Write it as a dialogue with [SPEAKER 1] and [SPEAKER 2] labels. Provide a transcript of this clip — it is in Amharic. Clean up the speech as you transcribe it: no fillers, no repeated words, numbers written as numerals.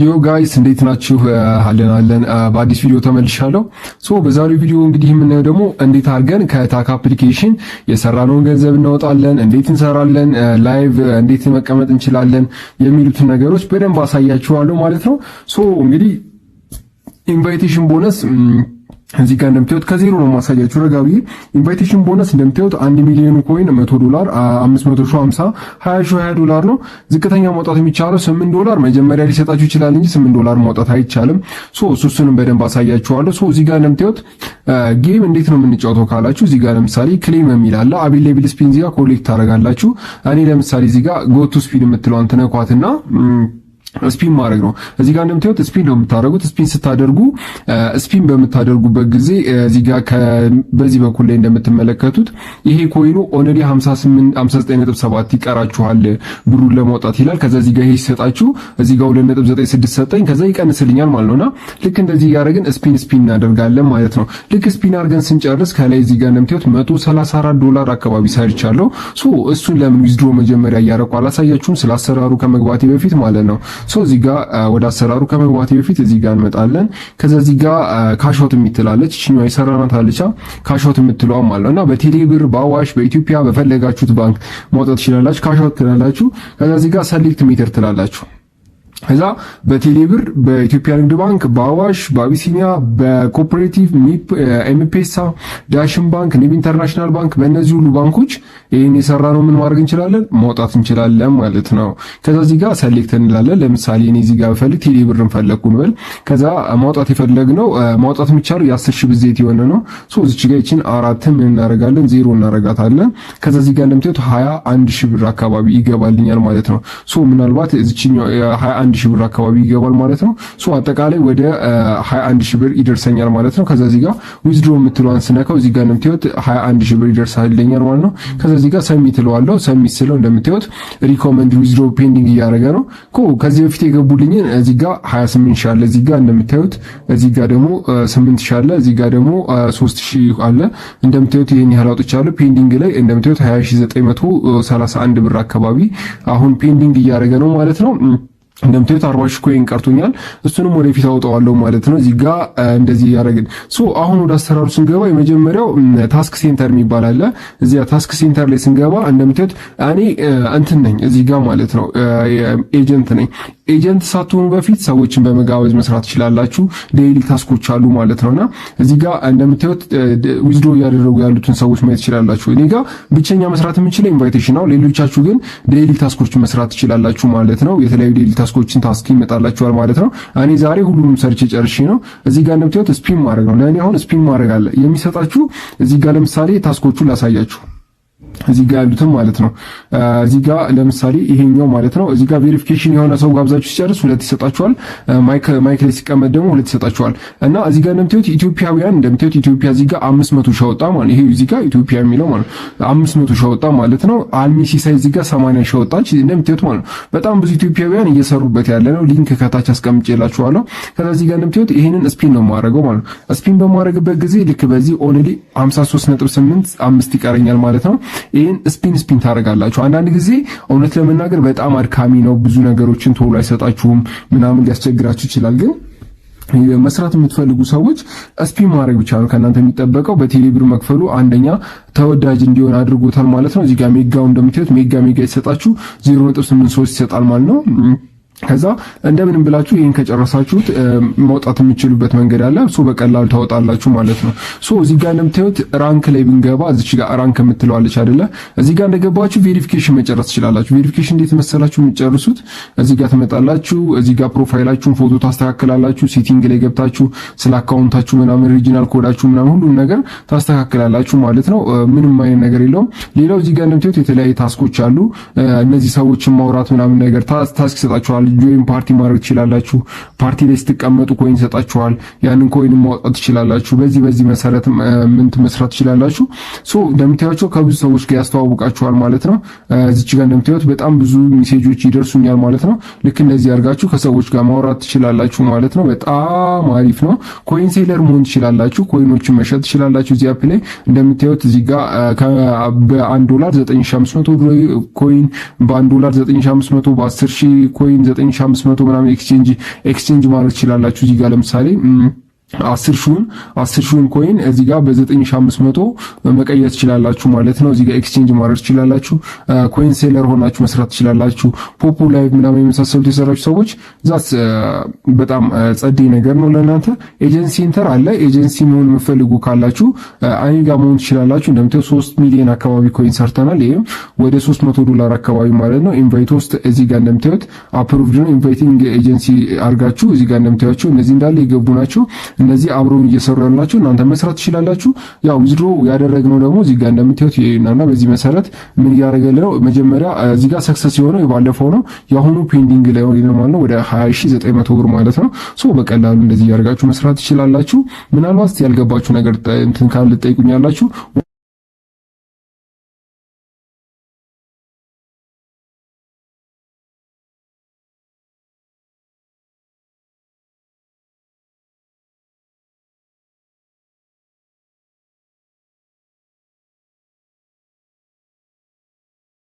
[SPEAKER 1] ዮ ጋይስ እንዴት ናችሁ? አለን በአዲስ ቪዲዮ ተመልሻለሁ። በዛሬው ቪዲዮ እንግዲህ የምናየው ደግሞ እንዴት አድርገን ከታክ አፕሊኬሽን የሰራነውን ገንዘብ እናወጣለን፣ እንዴት እንሰራለን፣ ላይቭ እንዴት መቀመጥ እንችላለን የሚሉትን ነገሮች በደንብ አሳያችኋለሁ ማለት ነው። እንግዲህ ኢንቫይቴሽን ቦነስ እዚህ ጋር እንደምታዩት ከዜሮ ነው ማሳያችሁ። ረጋቢ ኢንቫይቴሽን ቦነስ እንደምታዩት 1 ሚሊዮን ኮይን $100 500 ሺህ 50 20 ሺህ $20 ነው። ዝቅተኛ ማውጣት የሚቻለው $8 መጀመሪያ ሊሰጣችሁ ይችላል እንጂ $8 ማውጣት አይቻልም። እሱንም በደንብ አሳያችኋለሁ። እዚህ ጋር እንደምታዩት ጌም እንዴት ነው የምንጫወተው ካላችሁ እዚህ ጋር ለምሳሌ ክሌም የሚል አለ። አቬሌብል ስፒን እዚህ ጋር ኮሌክት ታደርጋላችሁ። እኔ ለምሳሌ እዚህ ጋር ጎ ቱ ስፒን የምትለዋን ትነኳትና ስፒን ማድረግ ነው። እዚህ ጋር እንደምታዩት ስፒን ነው የምታደርጉት። ስፒን ስታደርጉ ስፒን በምታደርጉበት ጊዜ እዚህ ጋር በዚህ በኩል ላይ እንደምትመለከቱት ይሄ ኮይኑ ኦልሬዲ 59.7 ይቀራችኋል ብሩን ለማውጣት ይላል። ከዛ እዚህ ጋር ይሄ ሲሰጣችሁ እዚህ ጋር 2.96 ሰጠኝ ከዛ ይቀንስልኛል ማለት ነውና ልክ እንደዚህ ያደረግን ስፒን እናደርጋለን ማለት ነው። ልክ ስፒን አድርገን ስንጨርስ ከላይ እዚህ ጋር እንደምታዩት $134 አካባቢ ሰርቻለሁ። እሱን ለምን ዊዝድሮ መጀመሪያ እያደረኩ አላሳያችሁም? ስላሰራሩ ከመግባቴ በፊት ማለት ነው። እዚህ ጋር ወደ አሰራሩ ከመግባቴ በፊት እዚህ ጋር እንመጣለን። ከዛ እዚህ ጋር ካሾት የምትላለች እቺኛው የሰራናት አለቻ ካሾት የምትለው ማለት ነውና በቴሌብር በአዋሽ በኢትዮጵያ በፈለጋችሁት ባንክ ማውጣት ትችላላችሁ። ካሾት ትላላችሁ። ከዛ እዚህ ጋር ሰሌክት ሜተር ትላላችሁ። ከዛ በቴሌብር በኢትዮጵያ ንግድ ባንክ በአዋሽ በአቢሲኒያ በኮኦፐሬቲቭ ኤምፔሳ ዳሽን ባንክ ንብ ኢንተርናሽናል ባንክ በእነዚህ ሁሉ ባንኮች ይሄን የሰራነው ምን ማድረግ እንችላለን ማውጣት እንችላለን ማለት ነው። ከዛ እዚህ ጋር ሰሌክት እንላለን። ለምሳሌ እኔ እዚህ ጋር ፈልግ ቴሌብርን ፈለግኩ እንበል። ከዛ ማውጣት የፈለግነው ማውጣት የሚቻለው የ10,000 ብዜት የሆነ ነው። እዚች ጋር እቺን አራትን ምን እናደርጋለን ዜሮ እናደርጋታለን። ከዛ እዚህ ጋር እንደምታዩት 21,000 ብር አካባቢ ይገባልኛል ማለት ነው። ምናልባት እዚችኛው 21,000 ብር አካባቢ ይገባል ማለት ነው። አጠቃላይ ወደ 21,000 ብር ይደርሰኛል ማለት ነው። ከዛ እዚህ ጋር ዊዝድሮ የምትለዋን ስነካው እዚህ ጋር እንደምታዩት 21,000 ብር ይደርሳልኛል ማለት ነው። ከዛ እዚህ ጋር ሰሚት እለዋለሁ። ሰሚት ስለው እንደምታዩት ሪኮመንድ ዊዝድሮ ፔንዲንግ እያደረገ ነው። ከዚህ በፊት የገቡልኝን እዚህ ጋር 28,000 አለ። እዚህ ጋር እንደምታዩት እዚህ ጋር ደግሞ 8,000 አለ። እዚህ ጋር ደግሞ 3,000 አለ። እንደምታዩት ይሄን ያህል አውጥቻለሁ። ፔንዲንግ ላይ እንደምታዩት 20,931 ብር አካባቢ አሁን ፔንዲንግ እያደረገ ነው ማለት ነው። እንደምታዩት 40,000 ኮይን ቀርቶኛል። እሱንም ወደፊት አውጣዋለሁ ማለት ነው። እዚህ ጋር እንደዚህ ያደረግን አሁን ወደ አሰራሩ ስንገባ የመጀመሪያው ታስክ ሴንተር የሚባል አለ። እዚያ ታስክ ሴንተር ላይ ስንገባ እንደምታዩት እኔ እንትን ነኝ እዚህ ጋር ማለት ነው ኤጀንት ነኝ። ኤጀንት ሳትሆኑ በፊት ሰዎችን በመጋበዝ መስራት ትችላላችሁ። ዴይሊ ታስኮች አሉ ማለት ነውና እዚህ ጋር እንደምታዩት ዊዝድሮ እያደረጉ ያሉትን ሰዎች ማየት ትችላላችሁ። እኔ ጋር ብቸኛ መስራት የምንችለው ኢንቫይቴሽን ነው። ሌሎቻችሁ ግን ዴይሊ ታስኮችን መስራት ትችላላችሁ ማለት ነው። የተለያዩ ዴይሊ ታስኮችን ታስክ ይመጣላችኋል ማለት ነው። እኔ ዛሬ ሁሉንም ሰርች ጨርሼ ነው። እዚህ ጋር እንደምታዩት ስፒን ማድረግ ነው። ለእኔ አሁን ስፒን ማድረግ አለ የሚሰጣችሁ። እዚህ ጋር ለምሳሌ ታስኮቹን ላሳያችሁ እዚህ ጋር ያሉትን ማለት ነው። እዚህ ጋር ለምሳሌ ይሄኛው ማለት ነው። እዚህ ጋር ቬሪፊኬሽን የሆነ ሰው ጋብዛችሁ ሲጨርስ 2 ይሰጣችኋል። ማይክ ላይ ሲቀመጥ ደግሞ 2 ይሰጣችኋል። እና እዚህ ጋር እንደምታዩት ኢትዮጵያውያን እንደምታዩት ኢትዮጵያ እዚህ ጋር 500 ሺህ ወጣ ማለት ይሄ እዚህ ጋር ኢትዮጵያ የሚለው ማለት 500 ሺህ ወጣ ማለት ነው። አልሚ ሲሳይ እዚህ ጋር 80 ሺህ ወጣች እንደምታዩት ማለት ነው። በጣም ብዙ ኢትዮጵያውያን እየሰሩበት ያለ ነው። ሊንክ ከታች አስቀምጬላችኋለሁ። ከዛ እዚህ ጋር እንደምታዩት ይሄንን ስፒን ነው የማደርገው ማለት ነው። ስፒን በማድረግበት ጊዜ ልክ በዚህ ኦልሬዲ 53.85 ይቀረኛል ማለት ነው። ይሄን ስፒን ታደርጋላችሁ። አንዳንድ ጊዜ እውነት ለመናገር በጣም አድካሚ ነው። ብዙ ነገሮችን ቶሎ አይሰጣችሁም ምናምን ሊያስቸግራችሁ ይችላል። ግን መስራት የምትፈልጉ ሰዎች ስፒን ማድረግ ብቻ ነው ከእናንተ የሚጠበቀው። በቴሌብር መክፈሉ አንደኛ ተወዳጅ እንዲሆን አድርጎታል ማለት ነው። እዚህ ጋር ሜጋው እንደምታዩት ሜጋ ይሰጣችሁ 0.83 ይሰጣል ማለት ነው። ከዛ እንደምንም ብላችሁ ይሄን ከጨረሳችሁት ማውጣት የምትችሉበት መንገድ አለ። በቀላሉ ታወጣላችሁ ማለት ነው። እዚህ ጋር እንደምታዩት ራንክ ላይ ብንገባ እዚች ጋር ራንክ የምትለዋለች አይደለ? እዚህ ጋር እንደገባችሁ ቬሪፊኬሽን መጨረስ ትችላላችሁ። ቬሪፊኬሽን እንዴት መሰላችሁ የምትጨርሱት? እዚህ ጋር ትመጣላችሁ። እዚህ ጋር ፕሮፋይላችሁን ፎቶ ታስተካክላላችሁ። ሴቲንግ ላይ ገብታችሁ ስለ አካውንታችሁ ምናምን ሪጂናል ኮዳችሁ ምናምን ሁሉም ነገር ታስተካክላላችሁ ማለት ነው። ምንም አይነት ነገር የለውም። ሌላው እዚህ ጋር እንደምታዩት የተለያዩ ታስኮች አሉ። እነዚህ ሰዎችን ማውራት ምናምን ነገር ታስክ ይሰጣችኋል። ጆይን ፓርቲ ማድረግ ትችላላችሁ። ፓርቲ ላይ ስትቀመጡ ኮይን ይሰጣችኋል። ያንን ኮይን ማውጣት ትችላላችሁ። በዚህ መሰረት ምን መስራት ትችላላችሁ። እንደምታዩቸው ከብዙ ሰዎች ጋር ያስተዋውቃችኋል ማለት ነው። እዚች ጋር እንደምታዩት በጣም ብዙ ሜሴጆች ይደርሱኛል ማለት ነው። ልክ እንደዚህ አድርጋችሁ ከሰዎች ጋር ማውራት ትችላላችሁ ማለት ነው። በጣም አሪፍ ነው። ኮይን ሴለር መሆን ትችላላችሁ። ኮይኖችን መሸጥ ትችላላችሁ። እዚህ አፕ ላይ እንደምታዩት እዚህ ጋር በ$1 9500 ኮይን በ$1 9500 በ10,000 ኮይን በ9500 ምናምን ኤክስቼንጅ ማድረግ ትችላላችሁ። እዚህ ጋር ለምሳሌ 10 ሺውን ኮይን እዚህ ጋር በ9500 መቀየር ትችላላችሁ ማለት ነው። እዚህ ጋር ኤክስቼንጅ ማድረግ ትችላላችሁ። ኮይን ሴለር ሆናችሁ መስራት ትችላላችሁ። ፖፖ ላይቭ ምናምን የመሳሰሉት የሰራችሁ ሰዎች ዛስ በጣም ጸዴ ነገር ነው ለእናንተ። ኤጀንሲ ኢንተር አለ። ኤጀንሲ መሆን የምትፈልጉ ካላችሁ እኔ ጋር መሆን ትችላላችሁ። እንደምታዩ 3 ሚሊዮን አካባቢ ኮይን ሰርተናል። ይሄም ወደ $300 አካባቢ ማለት ነው። ኢንቫይት ውስጥ እዚህ ጋር እንደምታዩት አፕሩቭድ ነው። ኢንቫይቲንግ ኤጀንሲ አርጋችሁ እዚህ ጋር እንደምታዩቸው እነዚህ እንዳለ የገቡ ናቸው። እነዚህ አብሮን እየሰሩ ያላችሁ እናንተ መስራት ትችላላችሁ። ያው ዊዝድሮ ያደረግነው ደግሞ እዚህ ጋር እንደምታዩት ይሄና በዚህ መሰረት ምን ያደርጋል ነው መጀመሪያ እዚህ ጋር ሰክሰስ የሆነው የባለፈው ነው። ያሁኑ ፔንዲንግ ላይ ነው ማለት ነው ወደ 20900 ብር ማለት ነው። ሶ በቀላሉ እንደዚህ ያደርጋችሁ መስራት ትችላላችሁ። ምናልባት ያልገባችሁ ነገር እንትን ካለ ጠይቁኛላችሁ።